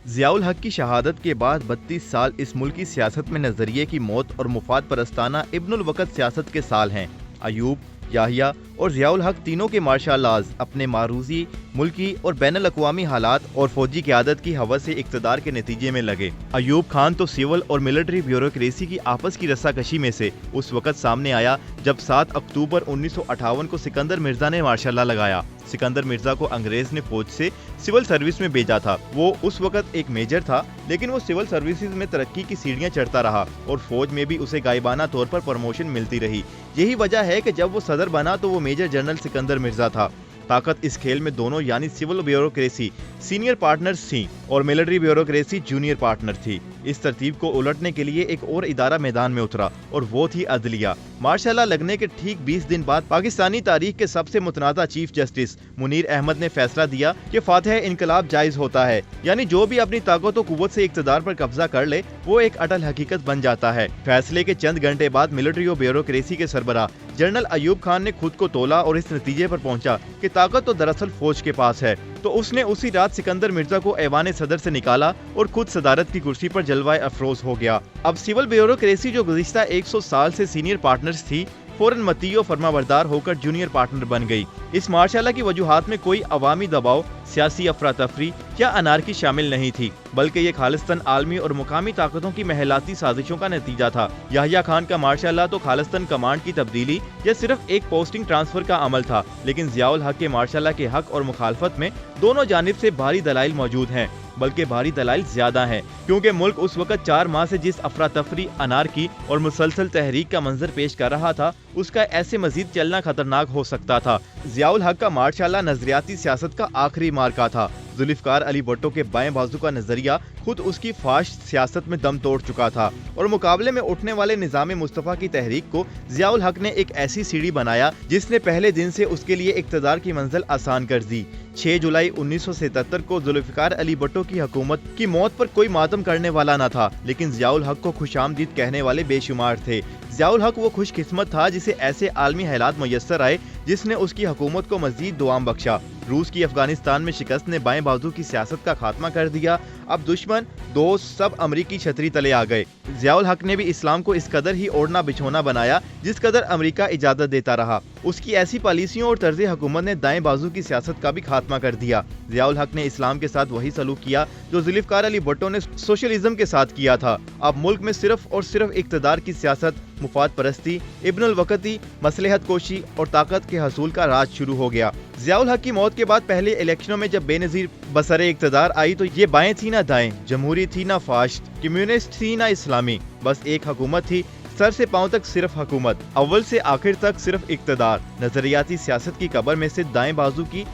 ضیاء الحق کی شہادت کے بعد 32 سال اس ملک کی سیاست میں نظریے کی موت اور مفاد پرستانہ ابن الوقت سیاست کے سال ہیں۔ ایوب، یحییٰ اور ضیاء الحق تینوں کے مارشل لاز اپنے معروضی ملکی اور بین الاقوامی حالات اور فوجی قیادت کی ہوس سے اقتدار کے نتیجے میں لگے۔ ایوب خان تو سول اور ملٹری بیوروکریسی کی آپس کی رسا کشی میں سے اس وقت سامنے آیا جب 7 اکتوبر 1958 کو سکندر مرزا نے مارشل لا لگایا۔ سکندر مرزا کو انگریز نے فوج سے سول سروس میں بھیجا تھا۔ وہ اس وقت ایک میجر تھا، لیکن وہ سول سروسز میں ترقی کی سیڑھیاں چڑھتا رہا اور فوج میں بھی اسے غائبانہ طور پر پروموشن ملتی رہی۔ یہی وجہ ہے کہ جب وہ صدر بنا تو وہ میجر جنرل سکندر مرزا تھا۔ طاقت اس کھیل میں دونوں یعنی سول بیوروکریسی سینئر پارٹنرز تھیں اور ملٹری بیوروکریسی جونیئر پارٹنر تھی۔ اس ترتیب کو الٹنے کے لیے ایک اور ادارہ میدان میں اترا اور وہ تھی عدلیہ۔ مارشل لا لگنے کے ٹھیک 20 دن بعد پاکستانی تاریخ کے سب سے متنازع چیف جسٹس منیر احمد نے فیصلہ دیا کہ فاتح انقلاب جائز ہوتا ہے، یعنی جو بھی اپنی طاقت و قوت سے اقتدار پر قبضہ کر لے وہ ایک اٹل حقیقت بن جاتا ہے۔ فیصلے کے چند گھنٹے بعد ملٹری و بیوروکریسی کے سربراہ جنرل ایوب خان نے خود کو تولا اور اس نتیجے پر پہنچا کہ طاقت تو دراصل فوج کے پاس ہے، تو اس نے اسی رات سکندر مرزا کو ایوان صدر سے نکالا اور خود صدارت کی کرسی پر جلوہ افروز ہو گیا۔ اب سول بیوروکریسی جو گزشتہ 100 سال سے سینئر پارٹنرز تھی فوراً مطیع و فرمانبردار ہو کر جونیئر پارٹنر بن گئی۔ اس مارشل لا کی وجوہات میں کوئی عوامی دباؤ، سیاسی افراتفری یا انارکی شامل نہیں تھی، بلکہ یہ خالصتاً عالمی اور مقامی طاقتوں کی محلاتی سازشوں کا نتیجہ تھا۔ یحییٰ خان کا مارشل لا تو خالصتاً کمانڈ کی تبدیلی یا صرف ایک پوسٹنگ ٹرانسفر کا عمل تھا، لیکن ضیاء الحق کے مارشل لا کے حق اور مخالفت میں دونوں جانب سے بھاری دلائل موجود ہیں، بلکہ بھاری دلائل زیادہ ہیں، کیونکہ ملک اس وقت 4 ماہ سے جس افراتفری، انارکی اور مسلسل تحریک کا منظر پیش کر رہا تھا اس کا ایسے مزید چلنا خطرناک ہو سکتا تھا۔ ضیاء الحق کا مارشل لا نظریاتی سیاست کا آخری مارکا تھا۔ ذوالفقار علی بھٹو کے بائیں بازو کا نظریہ خود اس کی فاش سیاست میں دم توڑ چکا تھا اور مقابلے میں اٹھنے والے نظام مصطفیٰ کی تحریک کو ضیاء الحق نے ایک ایسی سیڑھی بنایا جس نے پہلے دن سے اس کے لیے اقتدار کی منزل آسان کر دی۔ 6 جولائی 1977 کو ذوالفقار علی بھٹو کی حکومت کی موت پر کوئی ماتم کرنے والا نہ تھا، لیکن ضیاء الحق کو خوش آمدید کہنے والے بے شمار تھے۔ ضیاء الحق وہ خوش قسمت تھا جسے ایسے عالمی حالات میسر آئے جس نے اس کی حکومت کو مزید دوام بخشا۔ روس کی افغانستان میں شکست نے بائیں بازو کی سیاست کا خاتمہ کر دیا۔ اب دشمن، دوست سب امریکی چھتری تلے آ گئے۔ ضیاء الحق نے بھی اسلام کو اس قدر ہی اوڑھنا بچھونا بنایا جس قدر امریکہ اجازت دیتا رہا۔ اس کی ایسی پالیسیوں اور طرز حکومت نے دائیں بازو کی سیاست کا بھی خاتمہ کر دیا۔ ضیاء الحق نے اسلام کے ساتھ وہی سلوک کیا جو ذوالفقار علی بھٹو نے سوشلزم کے ساتھ کیا تھا۔ اب ملک میں صرف اور صرف اقتدار کی سیاست، مفاد پرستی، ابن الوقتی، مصلحت کوشی اور طاقت کے حصول کا راج شروع ہو گیا۔ ضیاء الحق کی موت کے بعد پہلے الیکشنوں میں جب بے نظیر بسر اقتدار آئی تو یہ بائیں تھی نہ دائیں، جمہوری تھی نہ فاشسٹ، کمیونسٹ تھی نہ اسلامی، بس ایک حکومت تھی، سر سے پاؤں تک صرف حکومت، اول سے آخر تک صرف اقتدار۔ نظریاتی سیاست کی قبر میں سے دائیں بازو کی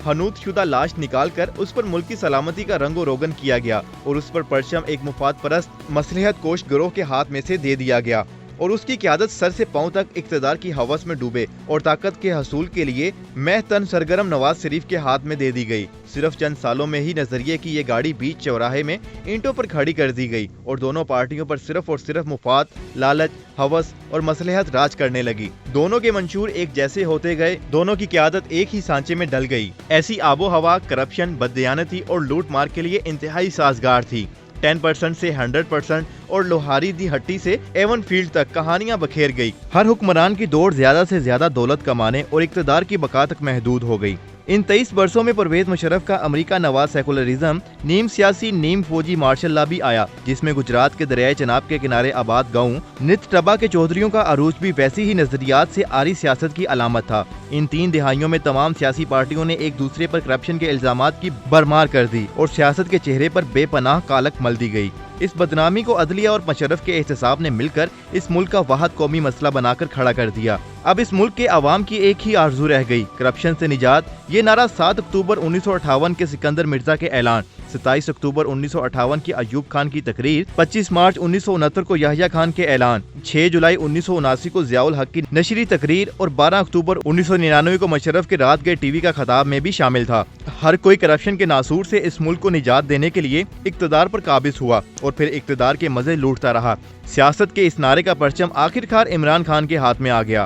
حنوط شدہ لاش نکال کر اس پر ملک کی سلامتی کا رنگ و روغن کیا گیا اور اس پر پرچم ایک مفاد پرست مصلحت کوش گروہ کے ہاتھ میں سے دے دیا گیا اور اس کی قیادت سر سے پاؤں تک اقتدار کی ہوس میں ڈوبے اور طاقت کے حصول کے لیے مہ تن سرگرم نواز شریف کے ہاتھ میں دے دی گئی۔ صرف چند سالوں میں ہی نظریے کی یہ گاڑی بیچ چوراہے میں اینٹوں پر کھڑی کر دی گئی اور دونوں پارٹیوں پر صرف اور صرف مفاد، لالچ، ہوس اور مصلحت راج کرنے لگی۔ دونوں کے منشور ایک جیسے ہوتے گئے، دونوں کی قیادت ایک ہی سانچے میں ڈل گئی۔ ایسی آب و ہوا کرپشن، بددیانتی اور لوٹ مار کے لیے انتہائی سازگار تھی۔ 10% سے 100% اور لوہاری دی ہٹی سے ایون فیلڈ تک کہانیاں بکھیر گئی۔ ہر حکمران کی دوڑ زیادہ سے زیادہ دولت کمانے اور اقتدار کی بقا تک محدود ہو گئی۔ ان 23 برسوں میں پرویز مشرف کا امریکہ نواز سیکولرزم نیم سیاسی نیم فوجی مارشل لا بھی آیا، جس میں گجرات کے دریائے چناب کے کنارے آباد گاؤں نت ٹبا کے چودھریوں کا عروج بھی ویسی ہی نظریات سے آری سیاست کی علامت تھا۔ ان 3 دہائیوں میں تمام سیاسی پارٹیوں نے ایک دوسرے پر کرپشن کے الزامات کی برمار کر دی اور سیاست کے چہرے پر بے پناہ کالک مل دی گئی۔ اس بدنامی کو عدلیہ اور مشرف کے احتساب نے مل کر اس ملک کا واحد قومی مسئلہ بنا کر کھڑا کر دیا۔ اب اس ملک کے عوام کی ایک ہی آرزو رہ گئی، کرپشن سے نجات۔ یہ نعرہ 7 اکتوبر 1958 کے سکندر مرزا کے اعلان، 27 اکتوبر 1958 کی ایوب خان کی تقریر، 25 مارچ 1969 کو یحییٰ خان کے اعلان، 6 جولائی 1979 کو ضیاء الحق کی نشری تقریر اور 12 اکتوبر 1999 کو مشرف کے رات گئے ٹی وی کا خطاب میں بھی شامل تھا۔ ہر کوئی کرپشن کے ناسور سے اس ملک کو نجات دینے کے لیے اقتدار پر قابض ہوا اور پھر اقتدار کے مزے لوٹتا رہا۔ سیاست کے اس نعرے کا پرچم آخر کار عمران خان کے ہاتھ میں آ گیا۔